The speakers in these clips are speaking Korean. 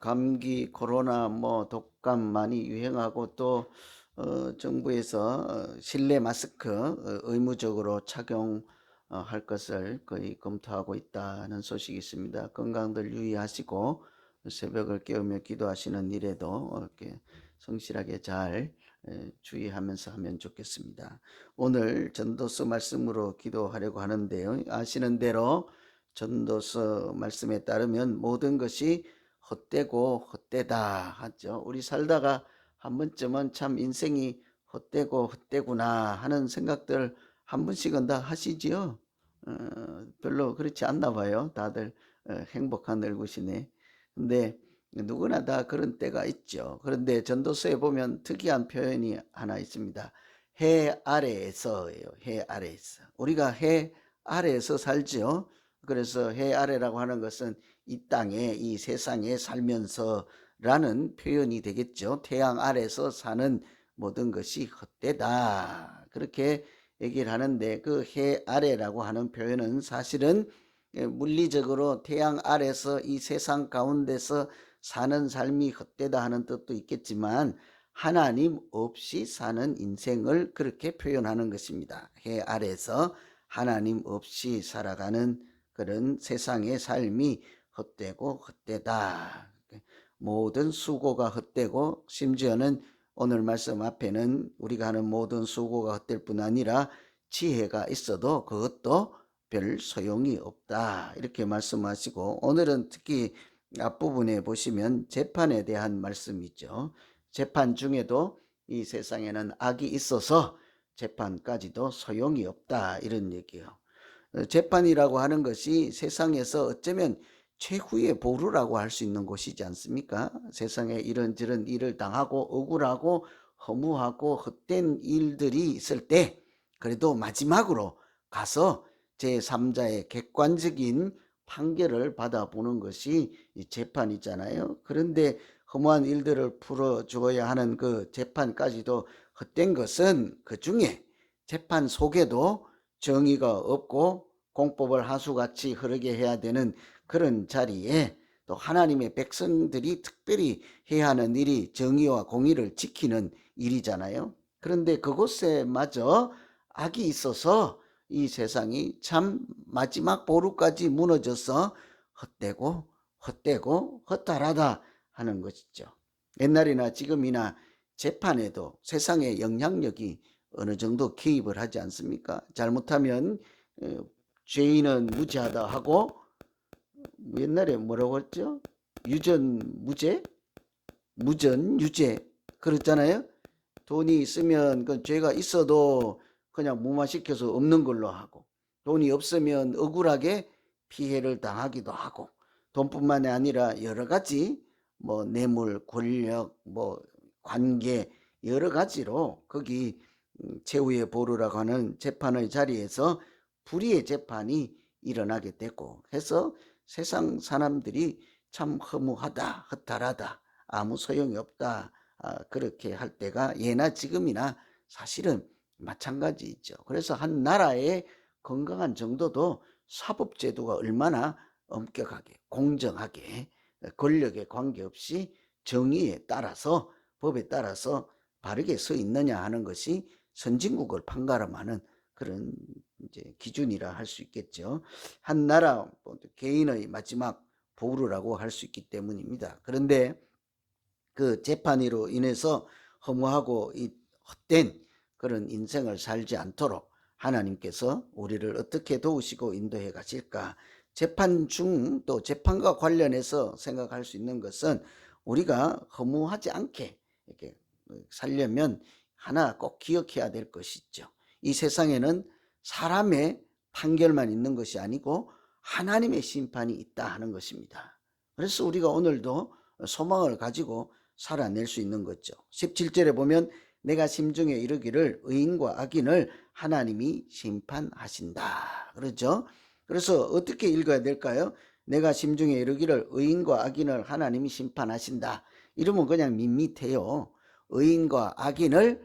감기, 코로나, 독감 많이 유행하고 또 정부에서 실내 마스크 의무적으로 착용할 것을 거의 검토하고 있다는 소식이 있습니다. 건강들 유의하시고 새벽을 깨우며 기도하시는 일에도 이렇게 성실하게 잘 주의하면서 하면 좋겠습니다. 오늘 전도서 말씀으로 기도하려고 하는데요. 아시는 대로 전도서 말씀에 따르면 모든 것이 헛되고 헛되다 하죠. 우리 살다가 한 번쯤은 참 인생이 헛되고 헛되구나 하는 생각들 한 번씩은 다 하시지요. 별로 그렇지 않나 봐요. 다들 행복한 얼굴이네. 근데 누구나 다 그런 때가 있죠. 그런데 전도서에 보면 특이한 표현이 하나 있습니다. 해 아래에서예요. 해 아래에서. 우리가 해 아래에서 살지요. 그래서 해 아래라고 하는 것은 이 땅에, 이 세상에 살면서라는 표현이 되겠죠. 태양 아래서 사는 모든 것이 헛되다. 그렇게 얘기를 하는데 그 해 아래라고 하는 표현은 사실은 물리적으로 태양 아래서 이 세상 가운데서 사는 삶이 헛되다 하는 뜻도 있겠지만 하나님 없이 사는 인생을 그렇게 표현하는 것입니다. 해 아래서 하나님 없이 살아가는 그런 세상의 삶이 헛되고 헛되다. 모든 수고가 헛되고 심지어는 오늘 말씀 앞에는 우리가 하는 모든 수고가 헛될 뿐 아니라 지혜가 있어도 그것도 별 소용이 없다. 이렇게 말씀하시고 오늘은 특히 앞부분에 보시면 재판에 대한 말씀이죠. 재판 중에도 이 세상에는 악이 있어서 재판까지도 소용이 없다. 이런 얘기예요. 재판이라고 하는 것이 세상에서 어쩌면 최후의 보루라고 할 수 있는 곳이지 않습니까? 세상에 이런저런 일을 당하고 억울하고 허무하고 헛된 일들이 있을 때 그래도 마지막으로 가서 제3자의 객관적인 판결을 받아보는 것이 재판이잖아요. 그런데 허무한 일들을 풀어주어야 하는 그 재판까지도 헛된 것은 그 중에 재판 속에도 정의가 없고 공법을 하수같이 흐르게 해야 되는 그런 자리에 또 하나님의 백성들이 특별히 해야 하는 일이 정의와 공의를 지키는 일이잖아요. 그런데 그곳에 마저 악이 있어서 이 세상이 참 마지막 보루까지 무너져서 헛되고 헛되고 헛다하다 하는 것이죠. 옛날이나 지금이나 재판에도 세상의 영향력이 어느 정도 개입을 하지 않습니까? 잘못하면 죄인은 무죄하다 하고 옛날에 뭐라고 했죠? 유전 무죄, 무전 유죄 그랬잖아요. 돈이 있으면 그 죄가 있어도 그냥 무마시켜서 없는 걸로 하고 돈이 없으면 억울하게 피해를 당하기도 하고 돈뿐만이 아니라 여러 가지 뇌물, 권력, 관계 여러 가지로 거기 최후의 보루라고 하는 재판의 자리에서 불의의 재판이 일어나게 되고 해서 세상 사람들이 참 허무하다, 허탈하다, 아무 소용이 없다 그렇게 할 때가 예나 지금이나 사실은 마찬가지죠. 그래서 한 나라의 건강한 정도도 사법제도가 얼마나 엄격하게 공정하게 권력에 관계없이 정의에 따라서 법에 따라서 바르게 서 있느냐 하는 것이 선진국을 판가름하는 그런 이제 기준이라 할 수 있겠죠. 한 나라 개인의 마지막 보루라고 할 수 있기 때문입니다. 그런데 그 재판으로 인해서 허무하고 이 헛된 그런 인생을 살지 않도록 하나님께서 우리를 어떻게 도우시고 인도해 가실까? 재판 중 또 재판과 관련해서 생각할 수 있는 것은 우리가 허무하지 않게 이렇게 살려면 하나 꼭 기억해야 될 것이 있죠. 이 세상에는 사람의 판결만 있는 것이 아니고 하나님의 심판이 있다 하는 것입니다. 그래서 우리가 오늘도 소망을 가지고 살아낼 수 있는 거죠. 17절에 보면 내가 심중에 이르기를 의인과 악인을 하나님이 심판하신다. 그렇죠? 그래서 어떻게 읽어야 될까요? 내가 심중에 이르기를 의인과 악인을 하나님이 심판하신다. 이러면 그냥 밋밋해요. 의인과 악인을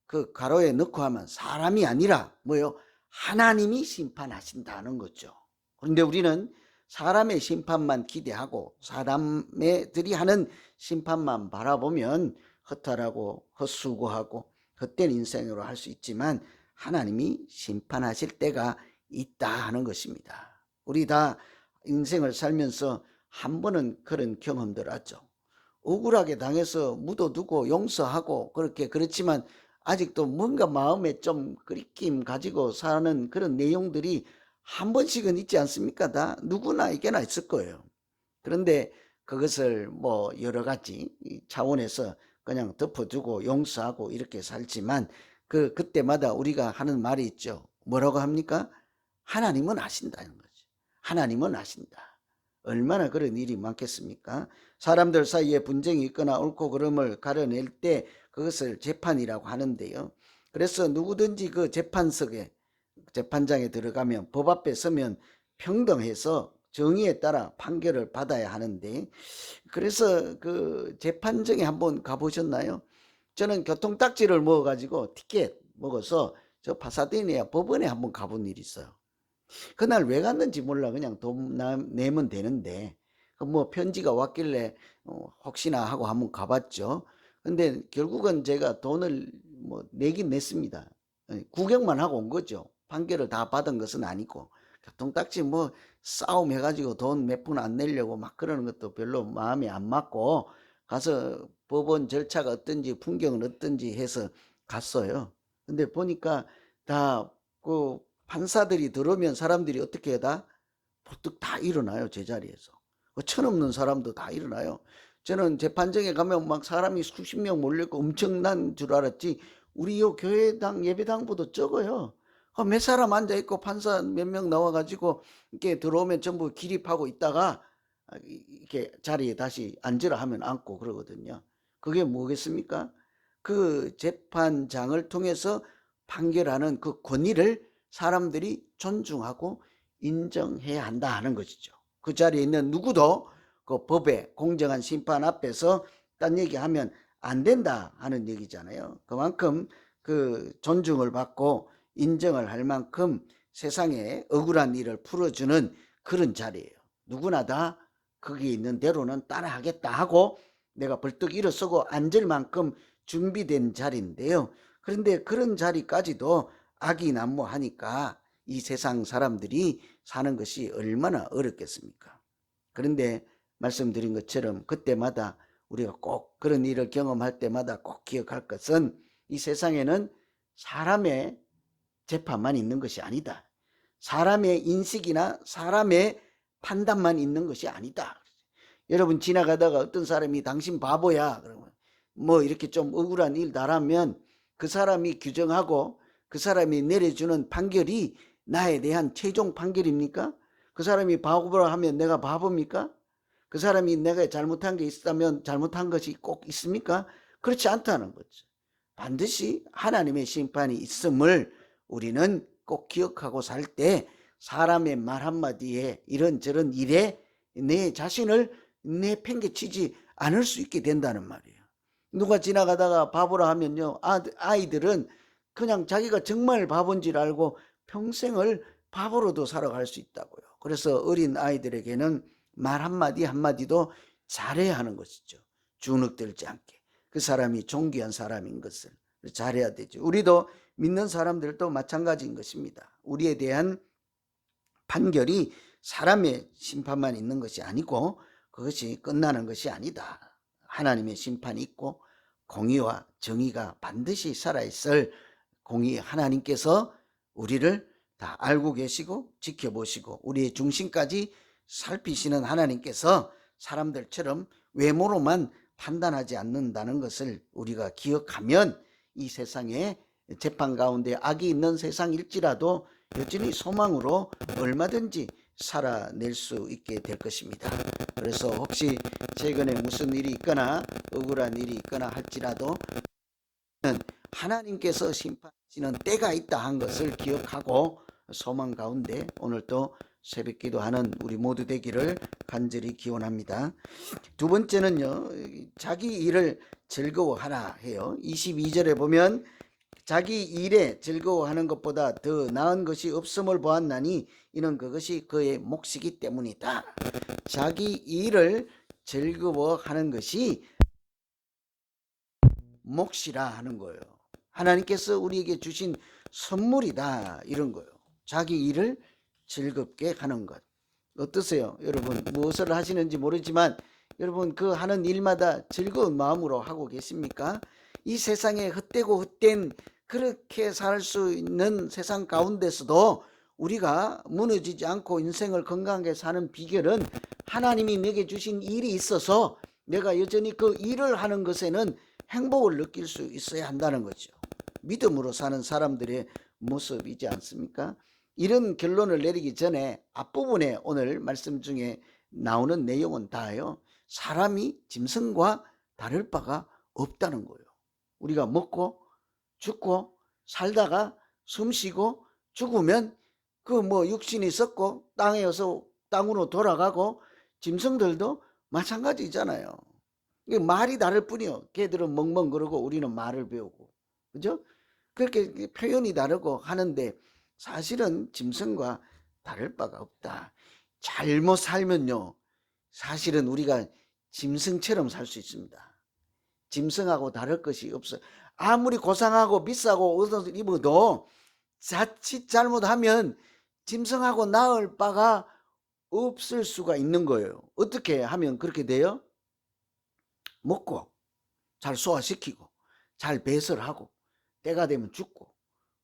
그 가로에 넣고 하면 사람이 아니라 뭐요? 하나님이 심판하신다는 거죠. 그런데 우리는 사람의 심판만 기대하고 사람들이 하는 심판만 바라보면 허탈하고 헛수고하고 헛된 인생으로 할 수 있지만 하나님이 심판하실 때가 있다 하는 것입니다. 우리 다 인생을 살면서 한 번은 그런 경험들 하죠. 억울하게 당해서 묻어두고 용서하고 그렇지만 아직도 뭔가 마음에 좀 그리낌 가지고 사는 그런 내용들이 한 번씩은 있지 않습니까? 다 누구나에게나 있을 거예요. 그런데 그것을 뭐 여러 가지 차원에서 그냥 덮어두고 용서하고 이렇게 살지만 그때마다 우리가 하는 말이 있죠. 뭐라고 합니까? 하나님은 아신다는 거죠. 하나님은 아신다. 얼마나 그런 일이 많겠습니까? 사람들 사이에 분쟁이 있거나 옳고 그름을 가려낼 때 그것을 재판이라고 하는데요. 그래서 누구든지 그 재판석에 재판장에 들어가면 법 앞에 서면 평등해서 정의에 따라 판결을 받아야 하는데, 그래서 그 재판정에 한번 가보셨나요? 저는 교통딱지를 먹어가지고 티켓 먹어서 저 파사디나 법원에 한번 가본 일이 있어요. 그날 왜 갔는지 몰라. 그냥 돈 내면 되는데 뭐 편지가 왔길래 혹시나 하고 한번 가봤죠. 근데 결국은 제가 돈을 뭐 내긴 냈습니다. 구경만 하고 온 거죠. 판결을 다 받은 것은 아니고. 교통딱지 뭐 싸움 해가지고 돈 몇 푼 안 내려고 막 그러는 것도 별로 마음에 안 맞고 가서 법원 절차가 어떤지 풍경은 어떤지 해서 갔어요. 근데 보니까 다 그 판사들이 들어오면 사람들이 어떻게 해다 벌떡 다 일어나요. 제자리에서. 천없는 사람도 다 일어나요. 저는 재판정에 가면 막 사람이 수십 명 몰려있고 엄청난 줄 알았지 우리 요 교회당 예배당보다 적어요. 몇 사람 앉아있고 판사 몇 명 나와가지고 이렇게 들어오면 전부 기립하고 있다가 이렇게 자리에 다시 앉으라 하면 앉고 그러거든요. 그게 뭐겠습니까? 그 재판장을 통해서 판결하는 그 권위를 사람들이 존중하고 인정해야 한다 하는 것이죠. 그 자리에 있는 누구도 그 법의 공정한 심판 앞에서 딴 얘기하면 안 된다 하는 얘기잖아요. 그만큼 그 존중을 받고 인정을 할 만큼 세상에 억울한 일을 풀어주는 그런 자리예요. 누구나 다 거기 있는 대로는 따라하겠다 하고 내가 벌떡 일어서고 앉을 만큼 준비된 자리인데요. 그런데 그런 자리까지도 악이 난무하니까 이 세상 사람들이 사는 것이 얼마나 어렵겠습니까? 그런데 말씀드린 것처럼 그때마다 우리가 꼭 그런 일을 경험할 때마다 꼭 기억할 것은 이 세상에는 사람의 재판만 있는 것이 아니다. 사람의 인식이나 사람의 판단만 있는 것이 아니다. 여러분 지나가다가 어떤 사람이 당신 바보야 그러면 뭐 이렇게 좀 억울한 일 나라면 그 사람이 규정하고 그 사람이 내려주는 판결이 나에 대한 최종 판결입니까? 그 사람이 바보라 하면 내가 바보입니까? 그 사람이 내가 잘못한 게 있다면 잘못한 것이 꼭 있습니까? 그렇지 않다는 거죠. 반드시 하나님의 심판이 있음을 우리는 꼭 기억하고 살 때 사람의 말 한마디에 이런저런 일에 내 자신을 내팽개치지 않을 수 있게 된다는 말이에요. 누가 지나가다가 바보라 하면요, 아이들은 그냥 자기가 정말 바본 줄 알고 평생을 바보로도 살아갈 수 있다고요. 그래서 어린 아이들에게는 말 한마디 한마디도 잘해야 하는 것이죠. 주눅들지 않게. 그 사람이 존귀한 사람인 것을 잘해야 되죠. 우리도 믿는 사람들도 마찬가지인 것입니다. 우리에 대한 판결이 사람의 심판만 있는 것이 아니고 그것이 끝나는 것이 아니다. 하나님의 심판이 있고 공의와 정의가 반드시 살아있을 공의 하나님께서 우리를 다 알고 계시고 지켜보시고 우리의 중심까지 살피시는 하나님께서 사람들처럼 외모로만 판단하지 않는다는 것을 우리가 기억하면 이 세상에 재판 가운데 악이 있는 세상일지라도 여전히 소망으로 얼마든지 살아낼 수 있게 될 것입니다. 그래서 혹시 최근에 무슨 일이 있거나 억울한 일이 있거나 할지라도 하나님께서 심판하시는 때가 있다 한 것을 기억하고 소망 가운데 오늘도 새벽 기도하는 우리 모두 되기를 간절히 기원합니다. 두 번째는요, 자기 일을 즐거워하라 해요. 22절에 보면 자기 일에 즐거워하는 것보다 더 나은 것이 없음을 보았나니 이는 그것이 그의 몫이기 때문이다. 자기 일을 즐거워하는 것이 몫이라 하는 거예요. 하나님께서 우리에게 주신 선물이다 이런 거예요. 자기 일을 즐겁게 하는 것. 어떠세요? 여러분 무엇을 하시는지 모르지만 여러분 그 하는 일마다 즐거운 마음으로 하고 계십니까? 이 세상에 헛되고 헛된 그렇게 살 수 있는 세상 가운데서도 우리가 무너지지 않고 인생을 건강하게 사는 비결은 하나님이 내게 주신 일이 있어서 내가 여전히 그 일을 하는 것에는 행복을 느낄 수 있어야 한다는 거죠. 믿음으로 사는 사람들의 모습이지 않습니까? 이런 결론을 내리기 전에 앞부분에 오늘 말씀 중에 나오는 내용은 다요. 사람이 짐승과 다를 바가 없다는 거예요. 우리가 먹고 죽고 살다가 숨쉬고 죽으면 그 뭐 육신이 썩고 땅에서 땅으로 돌아가고 짐승들도 마찬가지잖아요. 말이 다를 뿐이요. 걔들은 멍멍거리고 우리는 말을 배우고. 그죠? 그렇게 표현이 다르고 하는데 사실은 짐승과 다를 바가 없다. 잘못 살면요. 사실은 우리가 짐승처럼 살 수 있습니다. 짐승하고 다를 것이 없어요. 아무리 고상하고 비싸고 옷을 입어도 자칫 잘못하면 짐승하고 나을 바가 없을 수가 있는 거예요. 어떻게 하면 그렇게 돼요? 먹고 잘 소화시키고 잘 배설하고 때가 되면 죽고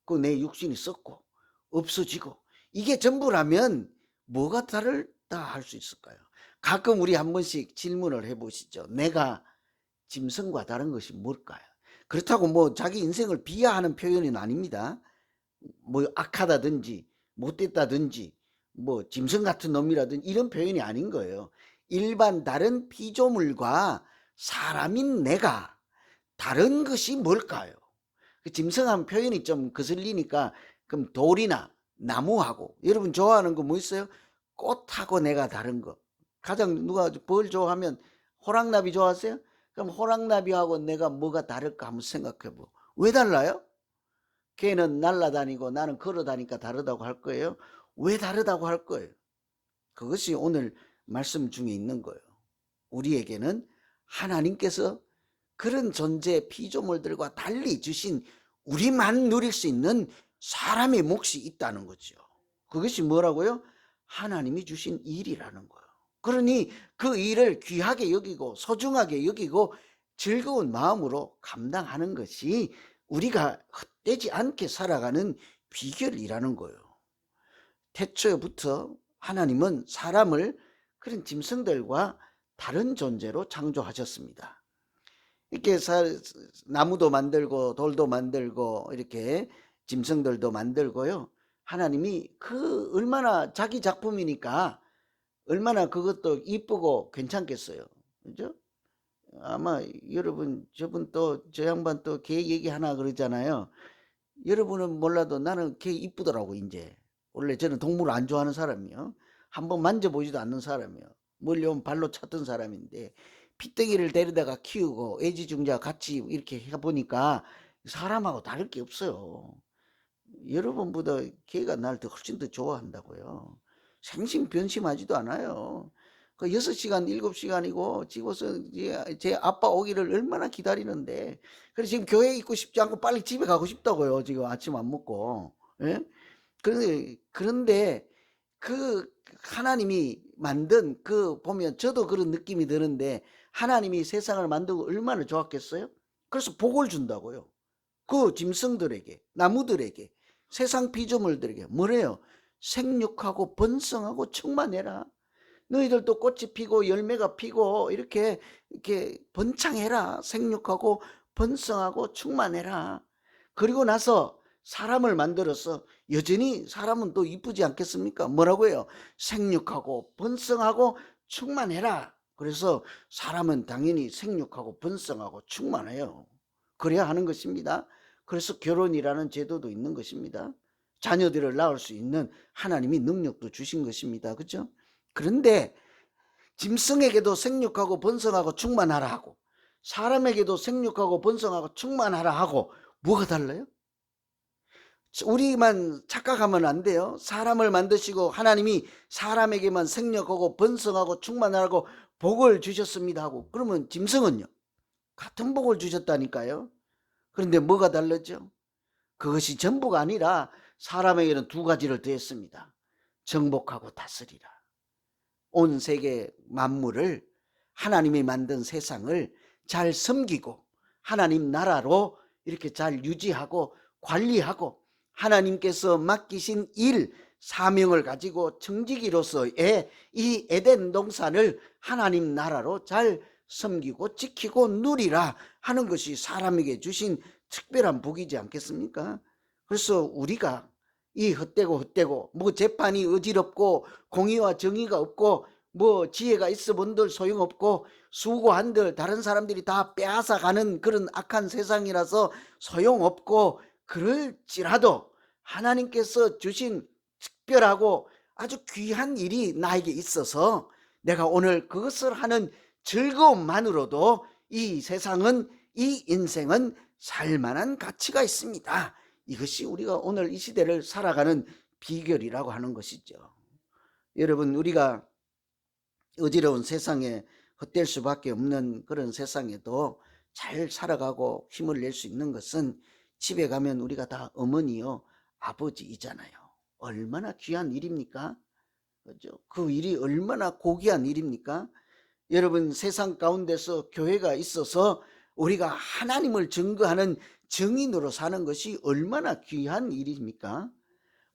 그 내 육신이 썩고 없어지고 이게 전부라면 뭐가 다르다 할 수 있을까요? 가끔 우리 한 번씩 질문을 해보시죠. 내가 짐승과 다른 것이 뭘까요? 그렇다고 뭐 자기 인생을 비하하는 표현은 아닙니다. 뭐 악하다든지 못됐다든지 뭐 짐승 같은 놈이라든지 이런 표현이 아닌 거예요. 일반 다른 피조물과 사람인 내가 다른 것이 뭘까요? 그 짐승하면 표현이 좀 거슬리니까 그럼 돌이나 나무하고 여러분 좋아하는 거 뭐 있어요? 꽃하고 내가 다른 거. 가장 누가 뭘 좋아하면 호랑나비 좋아하세요? 그럼 호랑나비하고 내가 뭐가 다를까 한번 생각해 보. 왜 달라요? 걔는 날아다니고 나는 걸어다니까 다르다고 할 거예요. 왜 다르다고 할 거예요? 그것이 오늘 말씀 중에 있는 거예요. 우리에게는 하나님께서 그런 존재 피조물들과 달리 주신 우리만 누릴 수 있는 사람의 몫이 있다는 거죠. 그것이 뭐라고요? 하나님이 주신 일이라는 거예요. 그러니 그 일을 귀하게 여기고 소중하게 여기고 즐거운 마음으로 감당하는 것이 우리가 헛되지 않게 살아가는 비결이라는 거예요. 태초부터 하나님은 사람을 그런 짐승들과 다른 존재로 창조하셨습니다. 이렇게 나무도 만들고 돌도 만들고 이렇게 짐승들도 만들고요. 하나님이 그 얼마나 자기 작품이니까 얼마나 그것도 이쁘고 괜찮겠어요. 그죠? 아마 여러분 저분 또 저 양반 또 개 얘기하나 그러잖아요. 여러분은 몰라도 나는 개 이쁘더라고 이제. 원래 저는 동물을 안 좋아하는 사람이요. 한번 만져보지도 않는 사람이요. 멀리 오면 발로 찼던 사람인데 핏덩이를 데려다가 키우고 애지중지와 같이 이렇게 해보니까 사람하고 다를 게 없어요. 여러분보다 개가 날 더 훨씬 더 좋아한다고요. 생심변심하지도 않아요. 그 6시간 7시간이고 집어서 제 아빠 오기를 얼마나 기다리는데 그래서 지금 교회에 있고 싶지 않고 빨리 집에 가고 싶다고요. 지금 아침 안 먹고. 예? 그런데 그 하나님이 만든 그 보면 저도 그런 느낌이 드는데 하나님이 세상을 만들고 얼마나 좋았겠어요? 그래서 복을 준다고요. 그 짐승들에게 나무들에게 세상 피조물들에게 뭐래요? 생육하고 번성하고 충만해라. 너희들도 꽃이 피고 열매가 피고 이렇게 번창해라. 생육하고 번성하고 충만해라. 그리고 나서 사람을 만들어서 여전히 사람은 또 이쁘지 않겠습니까? 뭐라고 해요? 생육하고 번성하고 충만해라. 그래서 사람은 당연히 생육하고 번성하고 충만해요. 그래야 하는 것입니다. 그래서 결혼이라는 제도도 있는 것입니다. 자녀들을 낳을 수 있는 하나님이 능력도 주신 것입니다. 그렇죠? 그런데 짐승에게도 생육하고 번성하고 충만하라 하고 사람에게도 생육하고 번성하고 충만하라 하고 뭐가 달라요? 우리만 착각하면 안 돼요. 사람을 만드시고 하나님이 사람에게만 생력하고 번성하고 충만하고 복을 주셨습니다 하고, 그러면 짐승은요? 같은 복을 주셨다니까요. 그런데 뭐가 다르죠? 그것이 전부가 아니라 사람에게는 두 가지를 더했습니다. 정복하고 다스리라. 온 세계 만물을, 하나님이 만든 세상을 잘 섬기고 하나님 나라로 이렇게 잘 유지하고 관리하고, 하나님께서 맡기신 일, 사명을 가지고 청지기로서의 이 에덴 동산을 하나님 나라로 잘 섬기고 지키고 누리라 하는 것이 사람에게 주신 특별한 복이지 않겠습니까? 그래서 우리가 이 헛되고 뭐 재판이 어지럽고 공의와 정의가 없고 뭐 지혜가 있어 본들 소용없고 수고한들 다른 사람들이 다 빼앗아 가는 그런 악한 세상이라서 소용없고, 그럴지라도 하나님께서 주신 특별하고 아주 귀한 일이 나에게 있어서 내가 오늘 그것을 하는 즐거움만으로도 이 세상은, 이 인생은 살만한 가치가 있습니다. 이것이 우리가 오늘 이 시대를 살아가는 비결이라고 하는 것이죠. 여러분, 우리가 어지러운 세상에 헛될 수밖에 없는 그런 세상에도 잘 살아가고 힘을 낼 수 있는 것은, 집에 가면 우리가 다 어머니요 아버지이잖아요. 얼마나 귀한 일입니까? 그죠? 그 일이 얼마나 고귀한 일입니까? 여러분, 세상 가운데서 교회가 있어서 우리가 하나님을 증거하는 증인으로 사는 것이 얼마나 귀한 일입니까?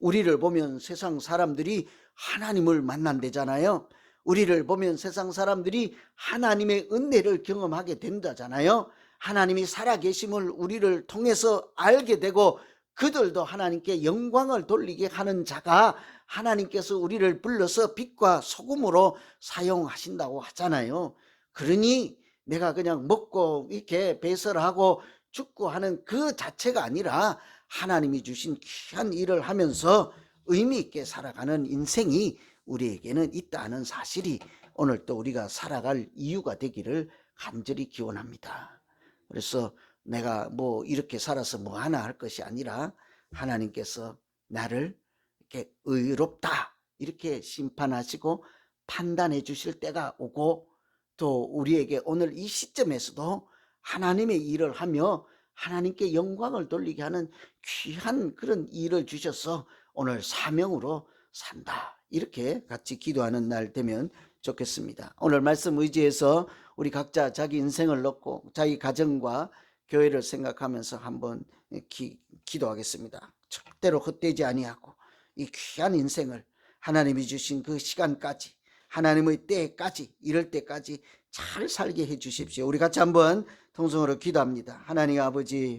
우리를 보면 세상 사람들이 하나님을 만난대잖아요. 우리를 보면 세상 사람들이 하나님의 은혜를 경험하게 된다잖아요. 하나님이 살아계심을 우리를 통해서 알게 되고, 그들도 하나님께 영광을 돌리게 하는 자가 하나님께서 우리를 불러서 빛과 소금으로 사용하신다고 하잖아요. 그러니 내가 그냥 먹고 이렇게 배설하고 죽고 하는 그 자체가 아니라 하나님이 주신 귀한 일을 하면서 의미 있게 살아가는 인생이 우리에게는 있다는 사실이 오늘 또 우리가 살아갈 이유가 되기를 간절히 기원합니다. 그래서 내가 뭐 이렇게 살아서 뭐 하나 할 것이 아니라 하나님께서 나를 이렇게 의롭다 이렇게 심판하시고 판단해 주실 때가 오고, 또 우리에게 오늘 이 시점에서도 하나님의 일을 하며 하나님께 영광을 돌리게 하는 귀한 그런 일을 주셔서 오늘 사명으로 산다, 이렇게 같이 기도하는 날 되면 좋겠습니다. 오늘 말씀 의지해서 우리 각자 자기 인생을 놓고 자기 가정과 교회를 생각하면서 한번 기도하겠습니다. 절대로 헛되지 아니하고 이 귀한 인생을 하나님이 주신 그 시간까지, 하나님의 때까지, 이럴 때까지 잘 살게 해 주십시오. 우리 같이 한번 통성으로 기도합니다. 하나님 아버지,